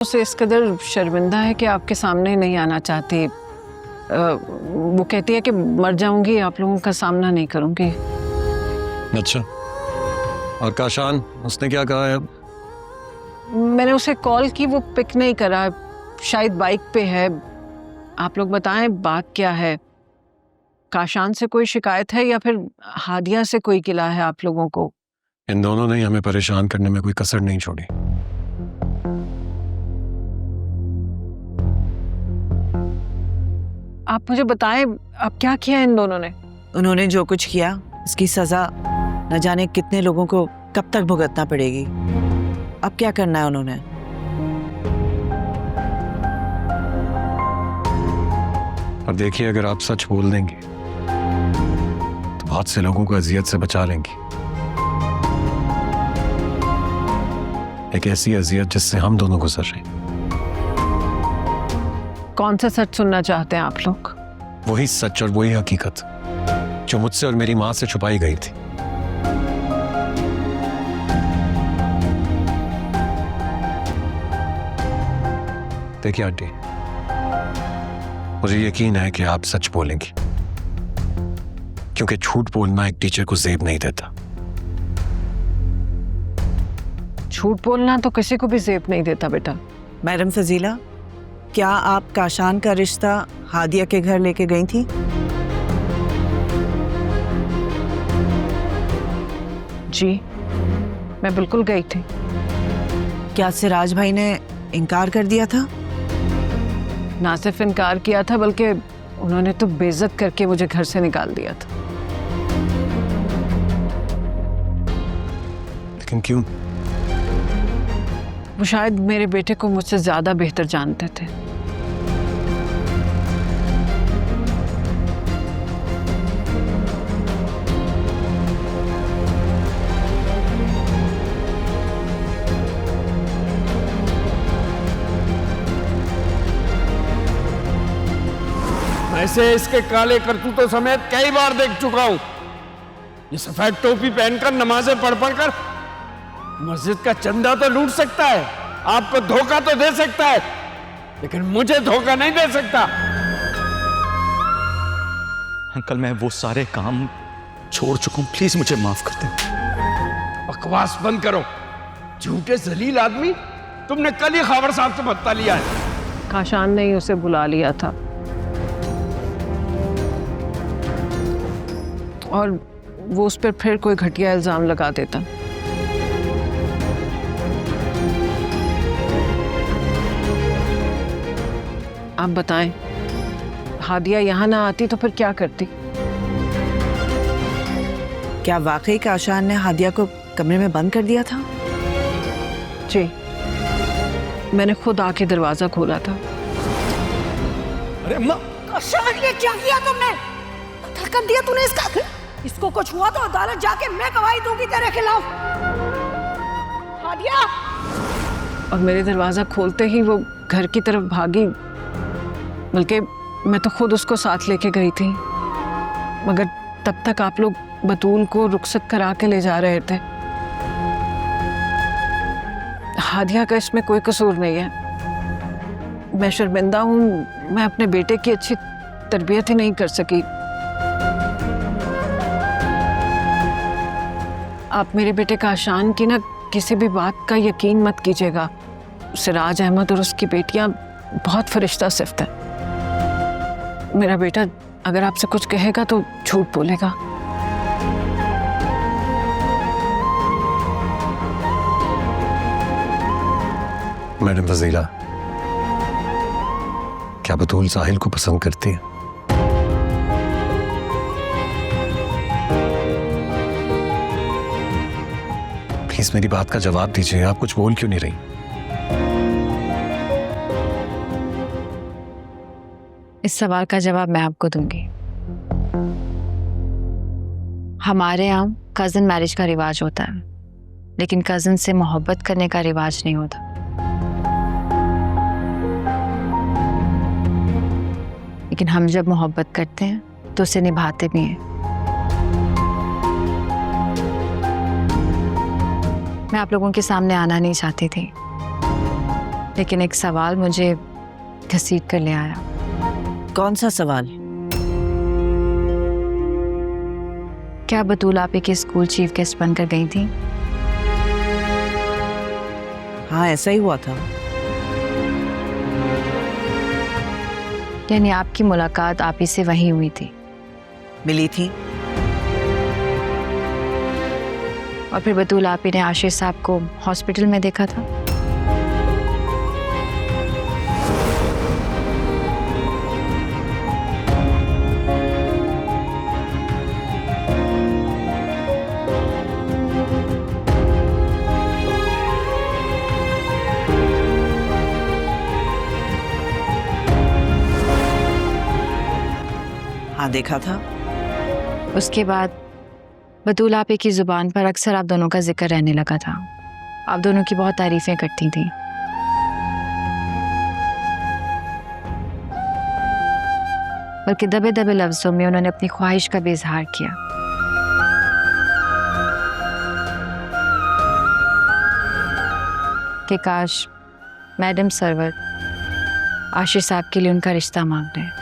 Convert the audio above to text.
उसे इस कदर शर्मिंदा है कि आपके सामने नहीं आना चाहती। वो कहती है कि मर जाऊंगी, आप लोगों का सामना नहीं करूंगी। अच्छा, और काशान उसने क्या कहा है अब? मैंने उसे कॉल की, वो पिक नहीं करा, शायद बाइक पे है। आप लोग बताएं बात क्या है? काशान से कोई शिकायत है या फिर हादिया से कोई गिला है आप लोगों को? इन दोनों ने हमें परेशान करने में कोई कसर नहीं छोड़ी। आप मुझे बताएं, अब क्या किया इन दोनों ने? उन्होंने जो कुछ किया उसकी सजा न जाने कितने लोगों को कब तक भुगतना पड़ेगी। अब क्या करना है उन्होंने? और देखिए, अगर आप सच बोल देंगे तो बहुत से लोगों को अजियत से बचा लेंगी। एक ऐसी अजियत जिससे हम दोनों गुजर रहे हैं। कौन सा सच सुनना चाहते हैं आप लोग? वही सच और वही हकीकत जो मुझसे और मेरी मां से छुपाई गई थी। देखिए आंटी, मुझे यकीन है कि आप सच बोलेंगी, क्योंकि झूठ बोलना एक टीचर को ज़ेब नहीं देता। झूठ बोलना तो किसी को भी ज़ेब नहीं देता बेटा। मैडम फजीला, क्या आप काशान का रिश्ता हादिया के घर लेके गई थी? जी, मैं बिल्कुल गई थी। क्या सिराज भाई ने इनकार कर दिया था? ना सिर्फ इनकार किया था, बल्कि उन्होंने तो बेइज्जत करके मुझे घर से निकाल दिया था। लेकिन क्यों? वो शायद मेरे बेटे को मुझसे ज्यादा बेहतर जानते थे। ऐसे इसके काले करतूतों समेत कई बार देख चुका हूं। ये सफेद टोपी पहनकर नमाजें पढ़ कर मस्जिद का चंदा तो लूट सकता है, आपको धोखा तो दे सकता है, लेकिन मुझे धोखा नहीं दे सकता। अंकल, मैं वो सारे काम छोड़ चुका हूं, प्लीज मुझे माफ कर दें। बकवास बंद करो, झूठे जलील आदमी। तुमने कल ही खावर साहब से भत्ता लिया है। काशान ने ही उसे बुला लिया था और वो उस पर फिर कोई घटिया इल्जाम लगा देता। आप बताएं, हादिया यहाँ ना आती तो फिर क्या करती? क्या वाकई काशान ने हादिया को कमरे में बंद कर दिया था? जी, मैंने खुद आके दरवाजा खोला था। अरे अम्मा, काशान, ये क्या किया तुमने? कत्ल कर दिया तूने इसका। इसको कुछ हुआ तो अदालत जाके मैं गवाही दूंगी तेरे खिलाफ। हादिया! और मेरे दरवाजा खोलते ही वो घर की तरफ भागी, बल्कि मैं तो खुद उसको साथ लेके गई थी, मगर तब तक आप लोग बतूल को रुखसत करा के ले जा रहे थे। हादिया का इसमें कोई कसूर नहीं है। मैं शर्मिंदा हूँ, मैं अपने बेटे की अच्छी तरबियत ही नहीं कर सकी। आप मेरे बेटे काशान की ना किसी भी बात का यकीन मत कीजिएगा। सिराज अहमद और उसकी बेटियां बहुत फरिश्ता सिफ्त है। मेरा बेटा अगर आपसे कुछ कहेगा तो झूठ बोलेगा। मैडम फजीला, क्या बतूल साहिल को पसंद करती है? प्लीज मेरी बात का जवाब दीजिए। आप कुछ बोल क्यों नहीं रही? इस सवाल का जवाब मैं आपको दूंगी। हमारे यहाँ कजन मैरिज का रिवाज होता है, लेकिन कजन से मोहब्बत करने का रिवाज नहीं होता। लेकिन हम जब मोहब्बत करते हैं तो उसे निभाते भी हैं। मैं आप लोगों के सामने आना नहीं चाहती थी, लेकिन एक सवाल मुझे घसीट कर ले आया। कौन सा सवाल? क्या बतूल आप के स्कूल चीफ गेस्ट बनकर गई थी? हाँ, ऐसा ही हुआ था। यानी आपकी मुलाकात आप ही से वहीं हुई थी? मिली थी। और फिर बतूल आप ही ने आशीष साहब को हॉस्पिटल में देखा था? हाँ, देखा था। उसके बाद बतूल आपे की जुबान पर अक्सर आप दोनों का जिक्र रहने लगा था। आप दोनों की बहुत तारीफें करती थी। बल्कि दबे दबे लफ्जों में उन्होंने अपनी ख्वाहिश का भी इजहार किया कि काश मैडम सरवर आशीष साहब के लिए उनका रिश्ता मांग रहे हैं।